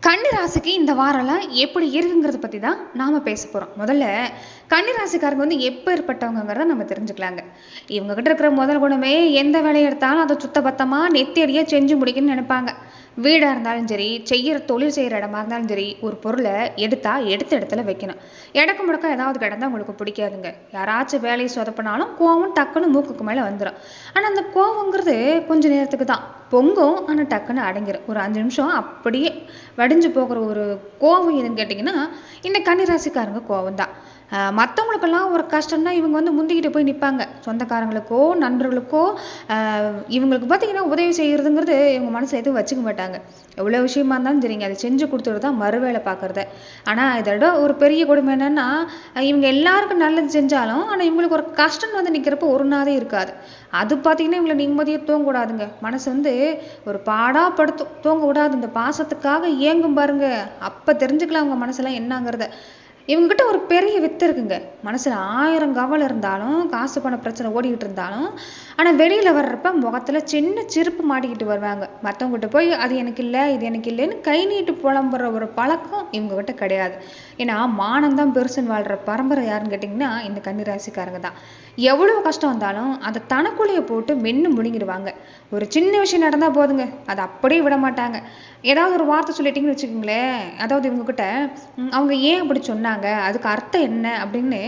கன்னி ராசிக்கு இந்த வாரம்லாம் எப்படி இருக்குங்கிறத பற்றி தான் நாம் பேச போகிறோம். முதல்ல கன்னி ராசிக்காரங்க எப்பேற்பட்டவங்கிறத நம்ம தெரிஞ்சுக்கலாங்க. இவங்ககிட்ட இருக்கிற முதல் குணமே எந்த வேலையை எடுத்தாலும் அதை சுத்தபத்தமாக நெத்தியடியாக செஞ்சு முடிக்கணும்னு நினைப்பாங்க. வீடாக இருந்தாலும் சரி, செய்கிற தொழில் செய்கிற இடமா இருந்தாலும் சரி, ஒரு பொருளை எடுத்த இடத்துல வைக்கணும். இடக்கு முடக்க ஏதாவது கிடந்தா உங்களுக்கு பிடிக்காதுங்க. யாராச்சும் வேலையை சொதப்பினாலும் கோவம் டக்குன்னு மூக்குக்கு மேலே வந்துடும். ஆனால் அந்த கோவங்கிறது கொஞ்சம் நேரத்துக்கு தான் பொங்கும், ஆனால் டக்குன்னு அடங்கிடும். ஒரு 5 நிமிஷம் அப்படியே வடிஞ்சு போகிற ஒரு கோவம் எதுன்னு கேட்டிங்கன்னா இந்த கன்னிராசிக்காரங்க கோவம் தான். மற்றவங்களுக்கெல்லாம் ஒரு கஷ்டம்னா இவங்க முந்திக்கிட்டு போய் நிற்பாங்க. சொந்தக்காரங்களுக்கோ நண்பர்களுக்கோ இவங்களுக்கு பார்த்தீங்கன்னா உதவி செய்கிறதுங்கிறது இவங்க மனசில் எதுவும் வச்சுக்க மாட்டாங்க. எவ்வளோ விஷயமா இருந்தாலும் சரிங்க, அதை செஞ்சு கொடுத்துட்டு தான் மறுவேளை பார்க்குறது. ஆனால் இதோட ஒரு பெரிய கொடுமை என்னென்னா, இவங்க எல்லாருக்கும் நல்லது செஞ்சாலும் ஆனால் இவங்களுக்கு ஒரு கஷ்டம் நிற்கிறப்ப ஒரு நாளே இருக்காது. அது பார்த்தீங்கன்னா இவங்களை நிம்மதியாக தூங்கக்கூடாதுங்க. மனசு ஒரு பாடாக படுத்து தூங்க விடாது. இந்த பாசத்துக்காக ஏங்கும் பாருங்க, அப்போ தெரிஞ்சுக்கலாம் அவங்க மனசெல்லாம் என்னங்கிறத. இவங்ககிட்ட ஒரு பெரிய வித்து இருக்குங்க. மனசில் 1000 கவலை இருந்தாலும், காசு பண பிரச்சனை ஓடிக்கிட்டு இருந்தாலும், ஆனால் வெளியில் வர்றப்ப முகத்தில் சின்ன சிரிப்பு மாட்டிக்கிட்டு வருவாங்க. மற்றவங்ககிட்ட போய் அது எனக்கு இல்லை, இது எனக்கு இல்லைன்னு கை நீட்டு புலம்புற ஒரு பழக்கம் இவங்ககிட்ட கிடையாது. ஏன்னா மானம்தான் பெருசுன்னு வாழ்கிற பரம்பரை யாருன்னு கேட்டிங்கன்னா இந்த கன்னிராசிக்காரங்க தான். எவ்வளோ கஷ்டம் வந்தாலும் அதை தனக்குள்ளேயே போட்டு மென்று முழுங்கிடுவாங்க. ஒரு சின்ன விஷயம் நடந்தால் போதுங்க, அதை அப்படியே விட மாட்டாங்க. ஏதாவது ஒரு வார்த்தை சொல்லிட்டீங்கன்னு வச்சுக்கோங்களேன், அதாவது இவங்ககிட்ட அவங்க ஏன் அப்படி சொன்னாங்க, அதுக்கு அர்த்தம் என்ன அப்படின்னு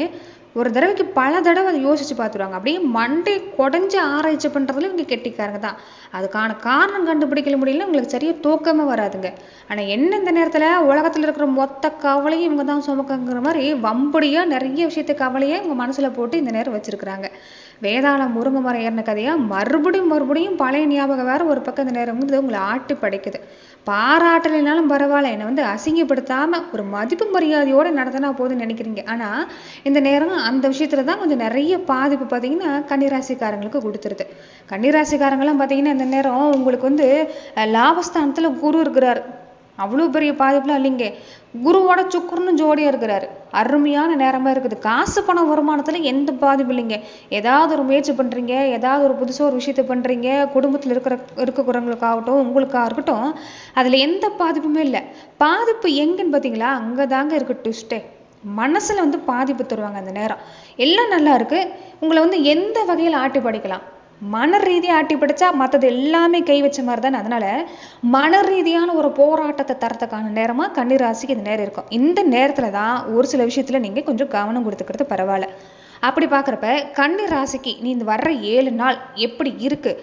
ஒரு தடவைக்கு பல தடவை அதை யோசிச்சு பார்த்துருவாங்க. அப்படியே மண்டை குடஞ்சி ஆராய்ச்சி பண்ணுறதுல இவங்க கெட்டிக்காரங்க தான். அதுக்கான காரணம் கண்டுபிடிக்க முடியல, உங்களுக்கு சரியாக தூக்கமே வராதுங்க. ஆனால் என்ன இந்த நேரத்தில் உலகத்தில் இருக்கிற மொத்த கவலையும் இவங்க தான் சுமக்குங்கிற மாதிரி வம்படியாக நிறைய விஷயத்த கவலையை இவங்க மனசில் போட்டு இந்த நேரம் வச்சுருக்குறாங்க. வேதாளம் முருங்கை மரம் ஏறின கதையாக மறுபடியும் பழைய ஞாபகம் வேறு ஒரு பக்கம் இந்த நேரம் உங்களை ஆட்டி படைக்குது. பாராட்டலைனாலும் பரவாயில்ல, என்னை அசிங்கப்படுத்தாமல் ஒரு மதிப்பு மரியாதையோடு நடத்தினா போதுன்னு நினைக்கிறீங்க. ஆனால் இந்த நேரம் அந்த விஷயத்தில் தான் கொஞ்சம் நிறைய பாதிப்பு பார்த்தீங்கன்னா கன்னிராசிக்காரங்களுக்கு கொடுத்துருது. கன்னிராசிக்காரங்களாம் பார்த்தீங்கன்னா இந்த நேரம் உங்களுக்கு லாபஸ்தானத்தில் குரு இருக்கிறார். அவ்வளோ பெரிய பாதிப்புலாம் இல்லைங்க. குருவோட சுக்கரன்னு ஜோடியாக இருக்கிறாரு. அருமையான நேரமாக இருக்குது. காசு பணம் வருமானத்தில் எந்த பாதிப்பு இல்லைங்க. ஏதாவது ஒரு முயற்சி பண்ணுறீங்க, ஏதாவது ஒரு புதுசாக ஒரு விஷயத்த பண்ணுறீங்க, குடும்பத்தில் இருக்கிறவங்களுக்காகட்டும் உங்களுக்காக இருக்கட்டும், அதில் எந்த பாதிப்புமே இல்லை. பாதிப்பு எங்கன்னு பார்த்தீங்களா, அங்கே தாங்க இருக்குது ட்விஸ்ட்டே. மனசில் பாதிப்பு தருவாங்க அந்த நேரம். எல்லாம் நல்லா இருக்குது, உங்களை எந்த வகையில் ஆட்டி படிக்கலாம். மன ரீதியாக ஆட்டி படித்தா மற்றது எல்லாமே கை வச்ச மாதிரி தானே. அதனால மன ரீதியான ஒரு போராட்டத்தை தரத்துக்கான நேரமாக கன்னிராசிக்கு இந்த நேரம் இருக்கும். இந்த நேரத்தில் தான் ஒரு சில விஷயத்தில் நீங்கள் கொஞ்சம் கவனம் கொடுத்துக்கிறது பரவாயில்ல. அப்படி பார்க்குறப்ப கன்னிராசிக்கு நீ இந்த வர்ற 7 நாள் எப்படி இருக்குது,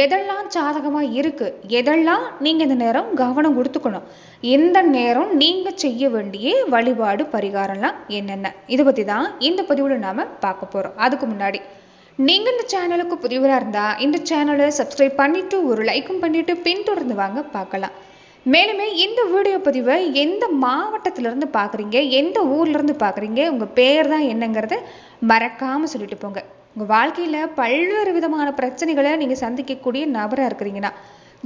எதெல்லாம் சாதகமாக இருக்குது, எதெல்லாம் நீங்கள் இந்த நேரம் கவனம் கொடுத்துக்கணும், எந்த நேரம் நீங்கள் செய்ய வேண்டிய வழிபாடு பரிகாரம்லாம் என்னென்ன, இதை பற்றி தான் இந்த பதிவில் நாம் பார்க்க போகிறோம். அதுக்கு முன்னாடி நீங்கள் இந்த சேனலுக்கு புதியவராக இருந்தால் இந்த சேனலை சப்ஸ்கிரைப் பண்ணிவிட்டு ஒரு லைக்கும் பண்ணிவிட்டு பின்தொடர்ந்து வாங்க பார்க்கலாம். மேலுமே இந்த வீடியோ பதிவை எந்த மாவட்டத்திலேருந்து பார்க்குறீங்க, எந்த ஊர்லேருந்து பார்க்குறீங்க, உங்கள் பேர் தான் என்னங்கிறத மறக்காமல் சொல்லிட்டு போங்க. உங்கள் வாழ்க்கையில் பல்வேறு விதமான பிரச்சனைகளை நீங்கள் சந்திக்கக்கூடிய நபராக இருக்கிறீங்கன்னா,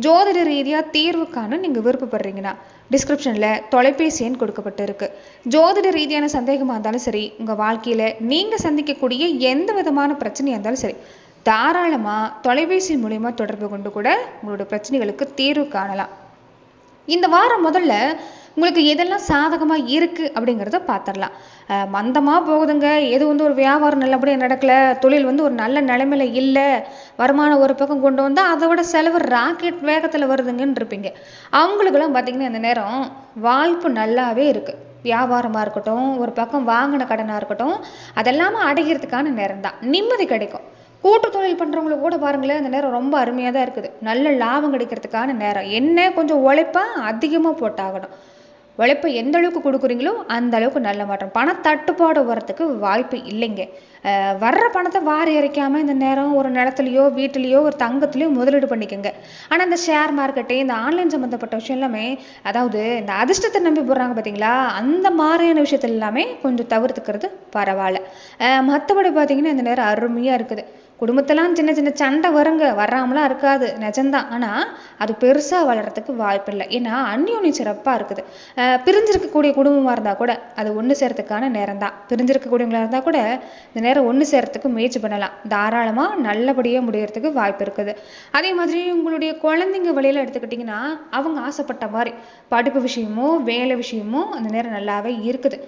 ஜோதிட ரீதியாக தீர்வு காண நீங்கள் விருப்பப்படுறீங்கன்னா டிஸ்கிரிப்ஷனில் தொலைபேசி எண் கொடுக்கப்பட்டு இருக்கு. ஜோதிட ரீதியான சந்தேகமாக இருந்தாலும் சரி, உங்கள் வாழ்க்கையில் நீங்கள் சந்திக்கக்கூடிய எந்த விதமான பிரச்சனையாக இருந்தாலும் சரி, தாராளமாக தொலைபேசி மூலமா தொடர்பு கொண்டு கூட உங்களோட பிரச்சனைகளுக்கு தீர்வு காணலாம். இந்த வாரம் முதல்ல உங்களுக்கு எதெல்லாம் சாதகமாக இருக்குது அப்படிங்கிறத பார்த்துடலாம். மந்தமாக போகுதுங்க, எது ஒரு வியாபாரம் நல்லபடியாக நடக்கலை, தொழில் ஒரு நல்ல நிலைமையில இல்லை, வருமானம் ஒரு பக்கம் கொண்டு வந்தால் அதை விட செலவு ராக்கெட் வேகத்தில் வருதுங்கன்னு இருப்பீங்க. அவங்களுக்கெல்லாம் பார்த்தீங்கன்னா இந்த நேரம் வாய்ப்பு நல்லாவே இருக்குது. வியாபாரமாக இருக்கட்டும், ஒரு பக்கம் வாங்கின கடனாக இருக்கட்டும், அதெல்லாமே அடைகிறதுக்கான நேரம் தான். நிம்மதி கிடைக்கும். கூட்டு தொழில் பண்ணுறவங்களுக்கு கூட பாருங்களேன், இந்த நேரம் ரொம்ப அருமையாக தான் இருக்குது. நல்ல லாபம் கிடைக்கிறதுக்கான நேரம். என்ன கொஞ்சம் உழைப்பாக அதிகமாக போட்டாகணும். உழைப்பை எந்த அளவுக்கு கொடுக்குறீங்களோ அந்த அளவுக்கு நல்ல மாற்றம். பண தட்டுப்பாடு வர்றதுக்கு வாய்ப்பு இல்லைங்க. வர்ற பணத்தை வாரி இறைக்காமல் இந்த நேரம் ஒரு நிலத்துலையோ வீட்டிலையோ ஒரு தங்கத்துலையோ முதலீடு பண்ணிக்கோங்க. ஆனால் இந்த ஷேர் மார்க்கெட்டு, இந்த ஆன்லைன் சம்மந்தப்பட்ட விஷயம் எல்லாமே, அதாவது இந்த அதிர்ஷ்டத்தை நம்பி போடுறாங்க பார்த்தீங்களா, அந்த மாதிரியான விஷயத்துல எல்லாமே கொஞ்சம் தவிர்த்துக்கிறது பரவாயில்ல. மற்றபடி பார்த்தீங்கன்னா இந்த நேரம் அருமையாக இருக்குது. குடும்பத்தெல்லாம் சின்ன சின்ன சண்டை வருங்க, வராமலாம் இருக்காது, நிஜம்தான். ஆனால் அது பெருசாக வளர்கிறதுக்கு வாய்ப்பு இல்லை. ஏன்னா அந்யோன்யம் சிறப்பாக இருக்குது. பிரிஞ்சிருக்கக்கூடிய குடும்பமாக இருந்தால் கூட அது ஒன்று சேர்றதுக்கான நேரம் தான். பிரிஞ்சிருக்கக்கூடியவங்களாக இருந்தால் கூட இந்த நேரம் ஒன்று சேர்றதுக்கு முயற்சி பண்ணலாம். தாராளமாக நல்லபடியாக முடியறதுக்கு வாய்ப்பு இருக்குது. அதே மாதிரி உங்களுடைய குழந்தைங்க வழியில் எடுத்துக்கிட்டிங்கன்னா அவங்க ஆசைப்பட்ட மாதிரி படிப்பு விஷயமோ வேலை விஷயமோ அந்த நேரம் நல்லாவே இருக்குது.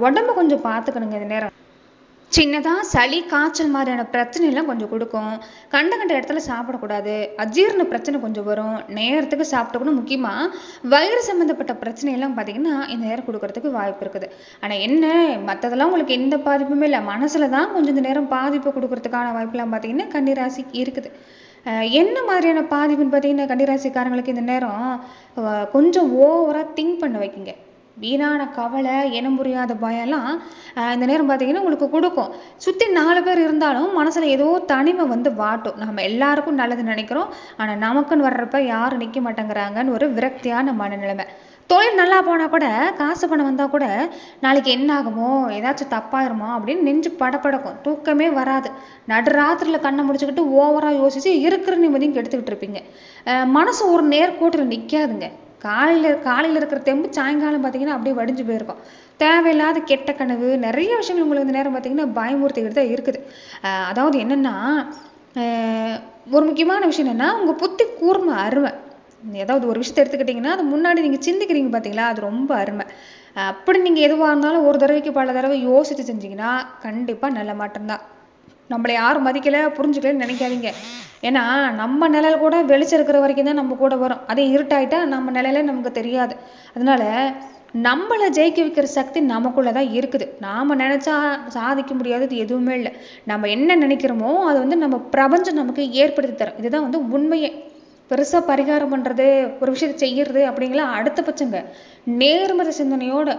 உடம்பு கொஞ்சம் பார்த்துக்கணுங்க. இந்த நேரம் சின்னதாக சளி காய்ச்சல் மாதிரியான பிரச்சனைலாம் கொஞ்சம் கொடுக்கும். கண்ட இடத்துல சாப்பிடக்கூடாது. அஜீரண பிரச்சனை கொஞ்சம் வரும். நேரத்துக்கு சாப்பிட்டக்கூட முக்கியமாக வயிறு சம்மந்தப்பட்ட பிரச்சனையெல்லாம் பார்த்தீங்கன்னா இந்த நேரம் கொடுக்கறதுக்கு வாய்ப்பு இருக்குது. ஆனால் என்ன, மற்றதெல்லாம் உங்களுக்கு எந்த பாதிப்புமே இல்லை, மனசில் தான் கொஞ்சம் இந்த நேரம் பாதிப்பு கொடுக்கறதுக்கான வாய்ப்புலாம் பார்த்தீங்கன்னா கன்னிராசிக்கு இருக்குது. என்ன மாதிரியான பாதிப்புன்னு பார்த்தீங்கன்னா கன்னிராசிக்காரங்களுக்கு இந்த நேரம் கொஞ்சம் ஓவராக திங்க் பண்ண வைக்குங்க. வீணான கவலை, இனம் புரியாத பயம்லாம் இந்த நேரம் பார்த்தீங்கன்னா உங்களுக்கு கொடுக்கும். சுற்றி 4 பேர் இருந்தாலும் மனசில் ஏதோ தனிமை வந்து வாட்டும். நம்ம எல்லாருக்கும் நல்லது நினைக்கிறோம், ஆனால் நமக்குன்னு வர்றப்ப யாரும் நிற்க மாட்டேங்கிறாங்கன்னு ஒரு விரக்தியான மனநிலைமை. தொழில் நல்லா போனால் கூட, காசு பணம் வந்தால் கூட நாளைக்கு என்ன ஆகுமோ, ஏதாச்சும் தப்பாயிருமோ அப்படின்னு நெஞ்சு படப்படக்கும். தூக்கமே வராது. நடுராத்திரியில் கண்ணை முடிச்சுக்கிட்டு ஓவராக யோசிச்சு இருக்கிற நிம்மதியும் கெடுத்துக்கிட்டு இருப்பீங்க. மனசு ஒரு நேர்கோட்டில் நிற்காதுங்க. காலையில் இருக்கிற தெம்பு சாயங்காலம் பார்த்தீங்கன்னா அப்படியே வடிஞ்சு போயிருக்கும். தேவையில்லாத கெட்ட கனவு, நிறைய விஷயங்கள் உங்களுக்கு இந்த நேரம் பார்த்தீங்கன்னா பயமுறுத்திக்கிட்டு தான் இருக்குது. அதாவது என்னென்னா, ஒரு முக்கியமான விஷயம் என்னென்னா, உங்கள் புத்தி கூர்மை அருமை. ஏதாவது ஒரு விஷயத்தை எடுத்துக்கிட்டிங்கன்னா அது முன்னாடி நீங்கள் சிந்திக்கிறீங்க பார்த்தீங்களா, அது ரொம்ப அருமை. அப்படி நீங்கள் எதுவாக இருந்தாலும் ஒரு தடவைக்கு பல தடவை யோசித்து செஞ்சீங்கன்னா கண்டிப்பாக நல்ல மாற்றம்தான். நம்மளை யாரும் மதிக்கலை, புரிஞ்சுக்கலன்னு நினைக்காதீங்க. ஏன்னா நம்ம நிழல் கூட வெளிச்சம் இருக்கிற வரைக்கும் தான் நம்ம கூட வரும். அதே இருட்டாயிட்டா நம்ம நிழலே நமக்கு தெரியாது. அதனால நம்மளை ஜெயிக்க வைக்கிற சக்தி நமக்குள்ள தான் இருக்குது. நாம் நினச்சா சாதிக்க முடியாதது எதுவுமே இல்லை. நம்ம என்ன நினைக்கிறோமோ அது வந்து நம்ம பிரபஞ்சம் நமக்கு ஏற்படுத்தி தரும். இதுதான் வந்து உண்மையே. பெருசாக பரிகாரம் பண்ணுறது, ஒரு விஷயத்தை செய்யறது அப்படிங்கலாம் அடுத்த பட்சங்க. நேர்மறை சிந்தனையோட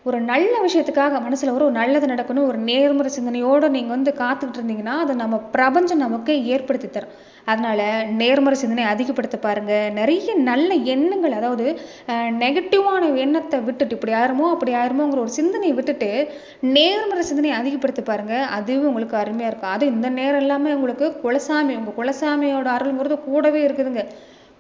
ஒரு நல்ல விஷயத்துக்காக மனசில் ஒரு நல்லது நடக்கணும், ஒரு நேர்மறை சிந்தனையோடு நீங்கள் வந்து காத்துக்கிட்டு இருந்தீங்கன்னா அது நம்ம பிரபஞ்சம் நமக்கு ஏற்படுத்தி தரும். அதனால நேர்மறை சிந்தனை அதிகப்படுத்த பாருங்க. நிறைய நல்ல எண்ணங்கள், அதாவது நெகட்டிவான எண்ணத்தை விட்டுட்டு இப்படி ஆயிருமோங்கிற ஒரு சிந்தனையை விட்டுட்டு நேர்மறை சிந்தனையை அதிகப்படுத்த பாருங்க. அதுவும் உங்களுக்கு அருமையாக இருக்கும். அது இந்த நேரம் எல்லாமே உங்களுக்கு குலசாமி, உங்கள் குலசாமியோட அருள்ங்கிறது கூடவே இருக்குதுங்க.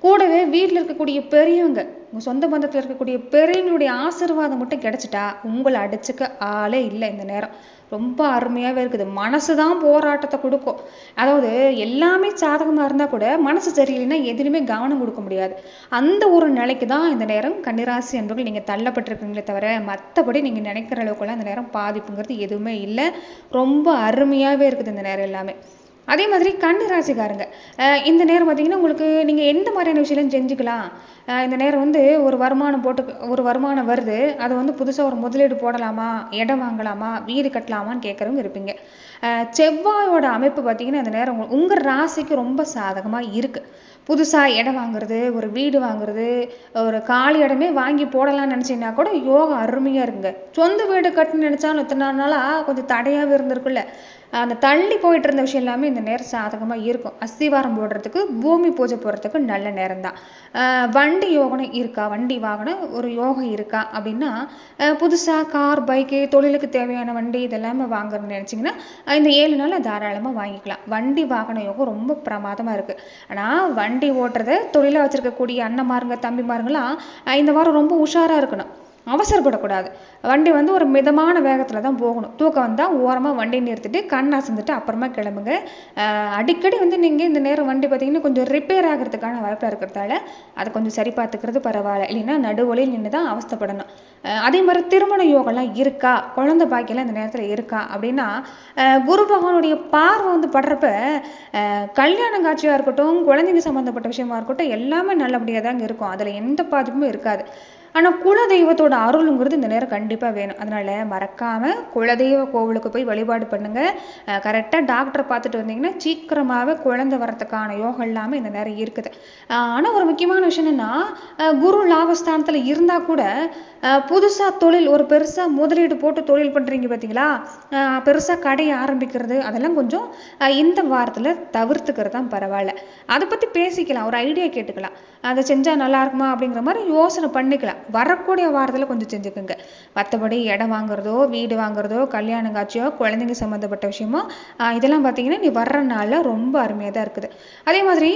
கூடவே வீட்டில் இருக்கக்கூடிய பெரியவங்க, உங்கள் சொந்த பந்தத்தில் இருக்கக்கூடிய பெரியவங்களுடைய ஆசீர்வாதம் மட்டும் கிடைச்சிட்டா உங்களை அடிச்சுக்க ஆளே இல்லை. இந்த நேரம் ரொம்ப அருமையாகவே இருக்குது. மனசு தான் போராட்டத்தை கொடுக்கும். அதாவது எல்லாமே சாதகமாக இருந்தால் கூட மனசு சரியில்லைன்னா எதுலையுமே கவனம் கொடுக்க முடியாது. அந்த ஒரு நிலைக்கு தான் இந்த நேரம் கன்னிராசி என்பவர்கள் நீங்கள் தள்ளப்பட்டிருக்கீங்களே தவிர மற்றபடி நீங்கள் நினைக்கிற அளவுக்குலாம் இந்த நேரம் பாதிப்புங்கிறது எதுவுமே இல்லை. ரொம்ப அருமையாகவே இருக்குது இந்த நேரம் எல்லாமே. அதே மாதிரி கன்னிராசிக்காரங்க இந்த நேரம் பார்த்தீங்கன்னா உங்களுக்கு நீங்கள் எந்த மாதிரியான விஷயம் செஞ்சுக்கலாம். இந்த நேரம் வந்து ஒரு வருமானம் வருது, அதை வந்து புதுசாக ஒரு முதலீடு போடலாமா, இடம் வாங்கலாமா, வீடு கட்டலாமான்னு கேட்குறவங்க இருப்பீங்க. செவ்வாயோட அமைப்பு பார்த்தீங்கன்னா இந்த நேரம் உங்கள் ராசிக்கு ரொம்ப சாதகமாக இருக்குது. புதுசாக இடம் வாங்குறது, ஒரு வீடு வாங்குறது, ஒரு காலி இடமே வாங்கி போடலாம்னு நினச்சிங்கன்னா கூட யோகா அருமையாக இருக்குங்க. சொந்த வீடு கட்டுன்னு நினச்சாலும் இத்தனை நாளாக கொஞ்சம் தடையாகவே இருந்திருக்குல்ல, அந்த தள்ளி போயிட்டு இருந்த விஷயம் எல்லாமே இந்த நேரம் சாதகமாக இருக்கும். அஸ்திவாரம் போடுறதுக்கு, பூமி பூஜை போடுறதுக்கு நல்ல நேரம் தான். வண்டி யோகம் இருக்கா, வண்டி வாகனம் ஒரு யோகம் இருக்கா அப்படின்னா புதுசாக கார், பைக்கு, தொழிலுக்கு தேவையான வண்டி இதெல்லாமே வாங்குறதுன்னு நினச்சிங்கன்னா இந்த 7 நாள் தாராளமாக வாங்கிக்கலாம். வண்டி வாகன யோகம் ரொம்ப பிரமாதமாக இருக்குது. ஆனால் வண்டி ஓட்டுறத தொழிலாக வச்சுருக்கக்கூடிய அண்ணன்மாருங்க, தம்பிமாருங்களாம் இந்த வாரம் ரொம்ப உஷாராக இருக்கணும். அவசரப்படக்கூடாது. வண்டி வந்து ஒரு மிதமான வேகத்தில் தான் போகணும். தூக்கம் வந்தால் ஓரமாக வண்டி நிறுத்திட்டு கண் அசந்துட்டு அப்புறமா கிளம்புங்க. அடிக்கடி வந்து நீங்கள் இந்த நேரம் வண்டி பார்த்தீங்கன்னா கொஞ்சம் ரிப்பேர் ஆகிறதுக்கான வாய்ப்பாக இருக்கிறதால அதை கொஞ்சம் சரி பார்த்துக்கிறது பரவாயில்ல. இல்லைன்னா நடுவழியில் நின்று தான் அவஸ்தைப்படணும். அதே மாதிரி திருமண யோகம்லாம் இருக்கா, குழந்தை பாக்கியெல்லாம் இந்த நேரத்தில் இருக்கா அப்படின்னா குரு பகவானுடைய பார்வை வந்து படுறப்ப கல்யாணம் காட்சியாக இருக்கட்டும், குழந்தைங்க சம்மந்தப்பட்ட விஷயமா இருக்கட்டும் எல்லாமே நல்லபடியாக தாங்க இருக்கும். அதில் எந்த பாதிப்புமே இருக்காது. ஆனால் குலதெய்வத்தோட அருளுங்கிறது இந்த நேரம் கண்டிப்பாக வேணும். அதனால் மறக்காமல் குலதெய்வ கோவிலுக்கு போய் வழிபாடு பண்ணுங்கள். கரெக்டாக டாக்டரை பார்த்துட்டு வந்தீங்கன்னா சீக்கிரமாகவே குழந்தை வரத்துக்கான யோகம் எல்லாமே இந்த நேரம் இருக்குது. ஆனால் ஒரு முக்கியமான விஷயம் என்னென்னா, குரு லாபஸ்தானத்தில் இருந்தால் கூட புதுசாக தொழில், ஒரு பெருசாக முதலீடு போட்டு தொழில் பண்ணுறீங்க பார்த்தீங்களா, பெருசாக கடையை ஆரம்பிக்கிறது அதெல்லாம் கொஞ்சம் இந்த வாரத்தில் தவிர்த்துக்கிறது தான் பரவாயில்ல. அதை பற்றி பேசிக்கலாம், ஒரு ஐடியா கேட்டுக்கலாம். அதை செஞ்சால் நல்லா இருக்குமா அப்படிங்கிற மாதிரி யோசனை பண்ணிக்கலாம். வரக்கூடிய வாரத்தில் கொஞ்சம் செஞ்சுக்கோங்க. மற்றபடி இடம் வாங்குறதோ, வீடு வாங்குறதோ, கல்யாணம் காட்சியோ, குழந்தைங்க சம்மந்தப்பட்ட விஷயமோ இதெல்லாம் பார்த்தீங்கன்னா நீ வர்ற நாளில் ரொம்ப அருமையாக தான் இருக்குது. அதே மாதிரி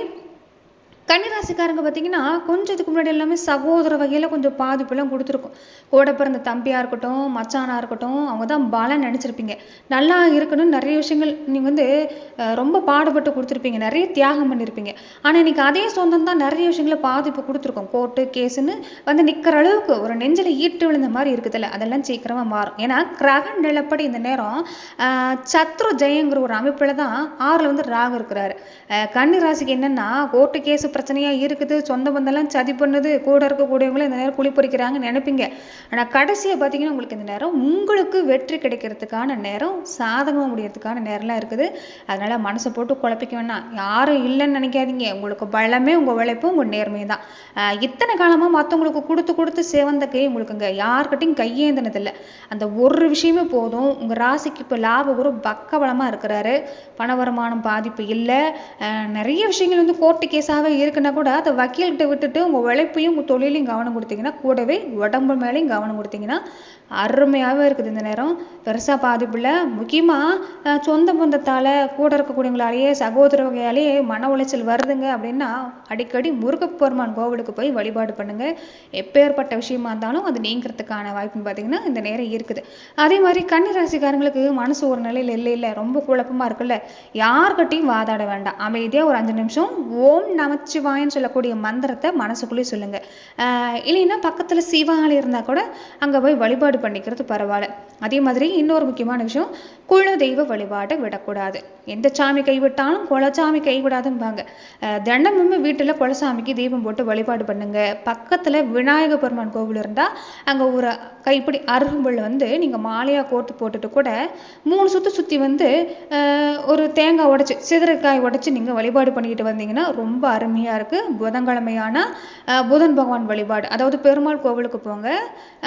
கன்னிராசிக்காரங்க பார்த்தீங்கன்னா கொஞ்சம் இதுக்கு முன்னாடி எல்லாமே சகோதர வகையில் கொஞ்சம் பாதிப்பெல்லாம் கொடுத்துருக்கும். கூட பிறந்த தம்பியாக இருக்கட்டும், மச்சானாக இருக்கட்டும், அவங்க தான் பலம் நினச்சிருப்பீங்க. நல்லா இருக்கணும்னு நிறைய விஷயங்கள் நீங்கள் ரொம்ப பாடுபட்டு கொடுத்துருப்பீங்க, நிறைய தியாகம் பண்ணியிருப்பீங்க. ஆனால் இன்னைக்கு அதே சொந்தம் தான் நிறைய விஷயங்களை பாதிப்பு கொடுத்துருக்கோம். கோர்ட்டு கேஸுன்னு நிற்கிற அளவுக்கு ஒரு நெஞ்சில் ஈட்டு விழுந்த மாதிரி இருக்குதுல்ல, அதெல்லாம் சீக்கிரமாக மாறும். ஏன்னா கிரக நிலப்படி இந்த நேரம் சத்ரு ஜெயங்கிற ஒரு அமைப்பில் தான் 6ல் ராகு இருக்கிறாரு. கன்னிராசிக்கு என்னன்னா கோர்ட்டு கேஸு பிரச்சனையா இருக்குது, சொந்த பந்தெல்லாம் சதி பண்ணுது, கூட இருக்கக்கூடியவங்களும் இந்த நேரம் குழி பொறிக்கிறாங்கன்னு நினைப்பீங்க. ஆனால் கடைசியாக பார்த்தீங்கன்னா உங்களுக்கு இந்த நேரம் உங்களுக்கு வெற்றி கிடைக்கிறதுக்கான நேரம், சாதகமாக முடியறதுக்கான நேரம்லாம் இருக்குது. அதனால மனசை போட்டு குழப்பிக்க வேணாம். யாரும் இல்லைன்னு நினைக்காதீங்க. உங்களுக்கு பலமே உங்கள் உழைப்பும் உங்கள் நேர்மையும் தான். இத்தனை காலமாக மற்றவங்களுக்கு கொடுத்து கொடுத்து சேவந்த கை உங்களுக்குங்க. யார்கிட்டையும் கையேந்தினதில்லை. அந்த ஒரு விஷயமே போதும். உங்கள் ராசிக்கு இப்போ லாபகுரு பக்கபலமாக இருக்கிறாரு. பண வருமானம் பாதிப்பு இல்லை. நிறைய விஷயங்கள் கோர்ட்டு கேஸாக இருக்குன்னா கூட அதை வக்கீல்கிட்ட விட்டுட்டு உங்கள் உழைப்பையும் உங்கள் தொழிலையும் கவனம் கொடுத்தீங்கன்னா, கூடவே உடம்பு மேலேயும் கவனம் கொடுத்தீங்கன்னா அருமையாகவே இருக்குது. இந்த நேரம் பெருசாக பாதிப்பு இல்லை. முக்கியமாக சொந்த பந்தத்தால், கூட இருக்கக்கூடியவங்களாலேயே, சகோதர வகையாலேயே மன உளைச்சல் வருதுங்க அப்படின்னா அடிக்கடி முருகப்பெருமான் கோவிலுக்கு போய் வழிபாடு பண்ணுங்க. எப்பேற்பட்ட விஷயமா இருந்தாலும் அது நீங்கிறதுக்கான வாய்ப்புன்னு பார்த்தீங்கன்னா இந்த நேரம் இருக்குது. அதே மாதிரி கன்னிராசிக்காரங்களுக்கு மனசு ஒரு நிலையில் இல்லை ரொம்ப குழப்பமாக இருக்குல்ல, யார்கிட்டையும் வாதாட வேண்டாம். அமைதியாக ஒரு 5 நிமிஷம் ஓம் நமச்சிவாயன்னு சொல்லக்கூடிய மந்திரத்தை மனசுக்குள்ளேயே சொல்லுங்க. இல்லைன்னா பக்கத்தில் சிவாலயம் இருந்தால் கூட அங்கே போய் வழிபாடு பண்ணிக்கிறது பரவாயில்ல. அதே மாதிரி இன்னொரு முக்கியமான விஷயம், குல தெய்வ வழிபாட்டை விடக்கூடாது. எந்த சாமி கைவிட்டாலும் குலசாமி கைவிடாதும்பாங்க. தினமுமே வீட்டில் குலசாமிக்கு தீபம் போட்டு வழிபாடு பண்ணுங்க. பக்கத்தில் விநாயக பெருமான் கோவில் இருந்தால் அங்கே ஒரு கைப்பிடி அருகம்புல் நீங்கள் மாலையாக கோர்த்து போட்டுட்டு கூட 3 சுற்று சுற்றி ஒரு தேங்காய் உடைச்சி, சிதறக்காய் உடைச்சி நீங்கள் வழிபாடு பண்ணிக்கிட்டு வந்தீங்கன்னா ரொம்ப அருமையாக இருக்குது. புதன்கிழமையான புதன் பகவான் வழிபாடு, அதாவது பெருமாள் கோவிலுக்கு போங்க.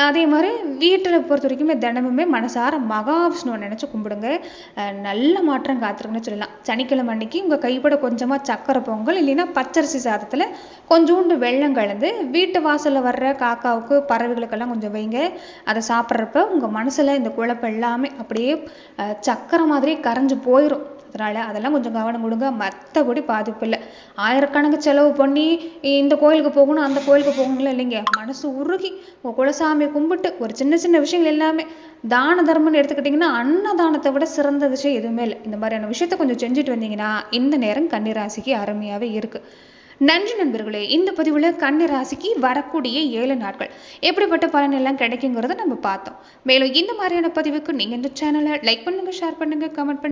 அதே மாதிரி வீட்டில் பொறுத்த வரைக்குமே தினமுமே மனசார மகாவிஷ்ணுவை நினச்சி கும்பிடுங்க. நல்ல மாற்றம் காத்திருக்குன்னு சொல்லலாம். சனிக்கிழமை அன்னைக்கு உங்கள் கைப்பட கொஞ்சமாக சக்கரை பொங்கல் இல்லைன்னா பச்சரிசி சாதத்தில் கொஞ்சோண்டு வெல்லம் கலந்து வீட்டு வாசலில் வர்ற காக்காவுக்கு, பறவைகளுக்கெல்லாம் கொஞ்சம் வைங்க. அதை சாப்பிட்றப்ப உங்கள் மனசில் இந்த குழப்பம் எல்லாமே அப்படியே சக்கரை மாதிரி கரைஞ்சு போயிடும். அதெல்லாம் கொஞ்சம் கவனம் கொடுங்க. மற்றபடி பாதிப்பு இல்லை. ஆயிரக்கணக்கு செலவு பண்ணி இந்த கோயிலுக்கு போகணும், அந்த கோயிலுக்கு போகணும்ல இல்லைங்க. மனசு உருகி உங்கள் குலசாமியை கும்பிட்டு ஒரு சின்ன சின்ன விஷயங்கள் எல்லாமே தான தர்மம்னு எடுத்துக்கிட்டிங்கன்னா அன்னதானத்தை விட சிறந்த விஷயம் எதுவுமே இல்லை. இந்த மாதிரியான விஷயத்த கொஞ்சம் செஞ்சுட்டு வந்தீங்கன்னா இந்த நேரம் கன்னிராசிக்கு அருமையாகவே இருக்குது. நன்றி நண்பர்களே. இந்த பதிவில் கன்னிராசிக்கு வரக்கூடிய 7 நாட்கள் எப்படிப்பட்ட பலன் எல்லாம் கிடைக்குங்கிறத நம்ம பார்த்தோம். மேலும் இந்த மாதிரியான பதிவுக்கு நீங்கள் இந்த சேனலை லைக் பண்ணுங்க, ஷேர் பண்ணுங்க, கமெண்ட் பண்ணுங்க.